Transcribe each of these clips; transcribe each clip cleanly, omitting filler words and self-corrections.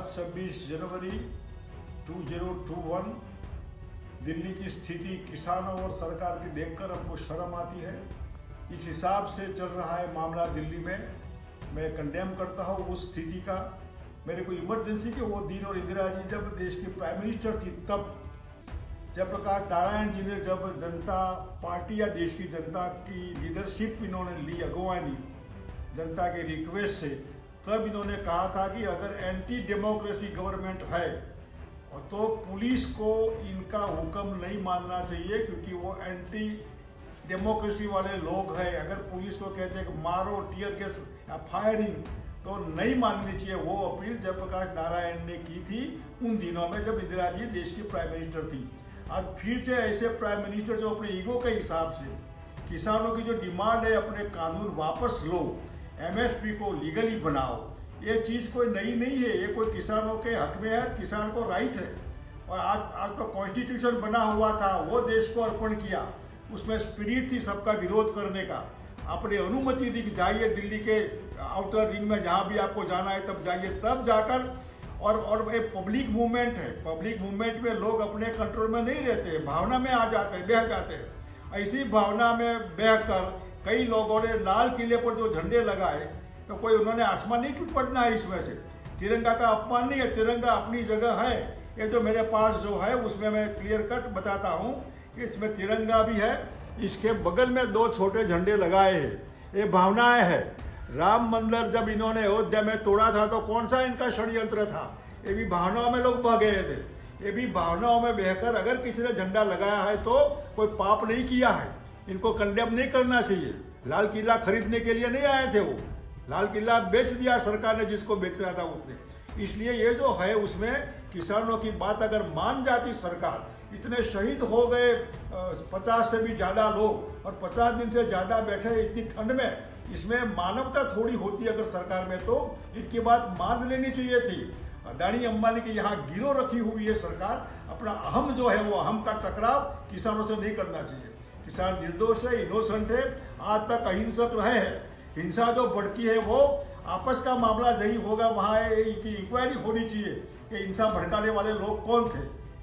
आज 26 जनवरी 2021 दिल्ली की स्थिति किसानों और सरकार की देखकर हमको शर्म आती है। इस हिसाब से चल रहा है मामला दिल्ली में। मैं कंडेम करता हूँ उस स्थिति का। मेरे को इमरजेंसी के वो दिन और इंदिरा जी जब देश की प्राइम मिनिस्टर थी, तब जयप्रकाश नारायण जी ने जब जनता पार्टी या देश की जनता की लीडरशिप इन्होंने ली, अगुवानी जनता के रिक्वेस्ट से, तब इन्होंने कहा था कि अगर एंटी डेमोक्रेसी गवर्नमेंट है तो पुलिस को इनका हुक्म नहीं मानना चाहिए, क्योंकि वो एंटी डेमोक्रेसी वाले लोग हैं। अगर पुलिस को कहते हैं कि मारो, टीयर गैस या फायरिंग, तो नहीं माननी चाहिए। वो अपील जयप्रकाश नारायण ने की थी उन दिनों में जब इंदिरा जी देश की प्राइम मिनिस्टर थी। आज फिर से ऐसे प्राइम मिनिस्टर जो अपने ईगो के हिसाब से किसानों की जो डिमांड है, अपने कानून वापस लो, एमएसपी को लीगली बनाओ, ये चीज़ कोई नई नहीं है। ये कोई किसानों के हक में है, किसान को राइट है। और आज तो कॉन्स्टिट्यूशन बना हुआ था, वो देश को अर्पण किया। उसमें स्पिरिट थी सबका विरोध करने का। आपने अनुमति दी कि जाइए दिल्ली के आउटर रिंग में, जहाँ भी आपको जाना है तब जाइए, तब जाकर। और एक पब्लिक मूवमेंट है। पब्लिक मूवमेंट में लोग अपने कंट्रोल में नहीं रहते, भावना में आ जाते हैं, बह जाते हैं। ऐसी भावना में बह कर कई लोगों ने लाल किले पर जो झंडे लगाए, तो कोई उन्होंने आसमान नहीं टूट पड़ना है इसमें से। तिरंगा का अपमान नहीं है, तिरंगा अपनी जगह है। ये जो मेरे पास जो है उसमें मैं क्लियर कट बताता हूँ कि इसमें तिरंगा भी है। इसके बगल में दो छोटे झंडे लगाए हैं। ये भावनाएं हैं। राम मंदिर जब इन्होंने अयोध्या में तोड़ा था तो कौन सा इनका षड्यंत्र था? ये भी भावनाओं में लोग बह गए थे। ये भी भावनाओं में बहकर अगर किसी ने झंडा लगाया है तो कोई पाप नहीं किया है। इनको कंडेम नहीं करना चाहिए। लाल किला खरीदने के लिए नहीं आए थे वो। लाल किला बेच दिया सरकार ने, जिसको बेच रहा था उसने। इसलिए ये जो है उसमें किसानों की बात अगर मान जाती सरकार, इतने शहीद हो गए 50 से भी ज़्यादा लोग, और 50 दिन से ज़्यादा बैठे इतनी ठंड में, इसमें मानवता थोड़ी होती अगर सरकार में, तो इनकी बात मान लेनी चाहिए थी। अदानी अंबानी की यहाँ गिरो रखी हुई है सरकार। अपना अहम जो है वो अहम का टकराव किसानों से नहीं करना चाहिए। किसान निर्दोष है, इनोसेंट है, आज तक अहिंसक रहे हैं। हिंसा जो भड़की है वो आपस का मामला यही होगा, वहाँ की इंक्वायरी होनी चाहिए कि हिंसा भड़काने वाले लोग कौन थे।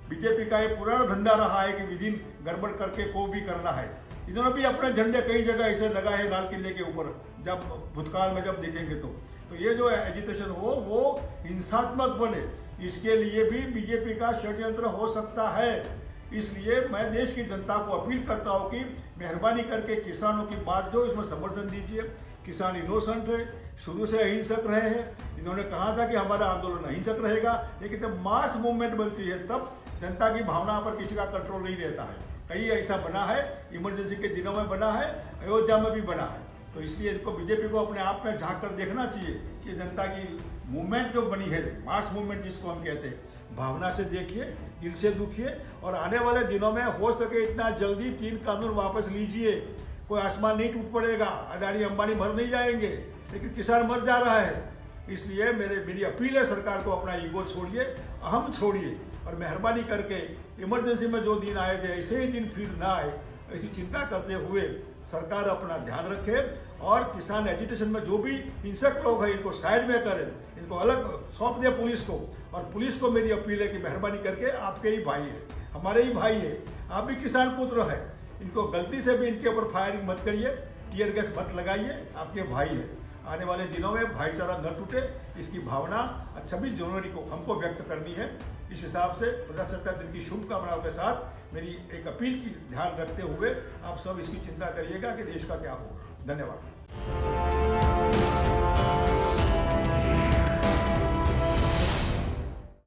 बीजेपी का ये पुराना धंधा रहा है कि विदिन गड़बड़ करके को भी करना है। इन्होंने भी अपने झंडे कई जगह ऐसे लगाए हैं लाल किले के ऊपर, जब भूतकाल में जब देखेंगे तो ये जो एजिटेशन हो वो हिंसात्मक बने, इसके लिए भी बीजेपी का षड्यंत्र हो सकता है। इसलिए मैं देश की जनता को अपील करता हूँ कि मेहरबानी करके किसानों की बात जो, इसमें समर्थन दीजिए। किसान इनोसेंट है, शुरू से अहिंसक रहे हैं। इन्होंने कहा था कि हमारा आंदोलन अहिंसक रहेगा, लेकिन जब मास मूवमेंट बनती है तब जनता की भावना पर किसी का कंट्रोल नहीं रहता है। कहीं ऐसा बना है, इमरजेंसी के दिनों में बना है, अयोध्या में भी बना है। तो इसलिए इनको, बीजेपी को अपने आप में झांक कर देखना चाहिए कि जनता की मूवमेंट जो बनी है, मास मूवमेंट जिसको हम कहते हैं, भावना से देखिए, दिल से दुखिए, और आने वाले दिनों में हो सके इतना जल्दी 3 कानून वापस लीजिए। कोई आसमान नहीं टूट पड़ेगा, अदानी अंबानी मर नहीं जाएंगे, लेकिन किसान मर जा रहा है। इसलिए मेरी अपील है सरकार को, अपना ईगो छोड़िए, अहम छोड़िए, और मेहरबानी करके इमरजेंसी में जो दिन आए थे ऐसे ही दिन फिर ना आए, ऐसी चिंता करते हुए सरकार अपना ध्यान रखे। और किसान एजिटेशन में जो भी हिंसक लोग हैं इनको साइड में करें, इनको अलग सौंप दे पुलिस को। और पुलिस को मेरी अपील है कि मेहरबानी करके, आपके ही भाई है, हमारे ही भाई है, आप भी किसान पुत्र है, इनको गलती से भी इनके ऊपर फायरिंग मत करिए, टीयर गैस मत लगाइए, आपके भाई है। आने वाले दिनों में भाईचारा न टूटे, इसकी भावना 26 जनवरी को हमको व्यक्त करनी है। इस हिसाब से प्रजासत्ताक दिन की शुभकामनाओं के साथ मेरी एक अपील की ध्यान रखते हुए आप सब इसकी चिंता करिएगा कि देश का क्या होगा। धन्यवाद।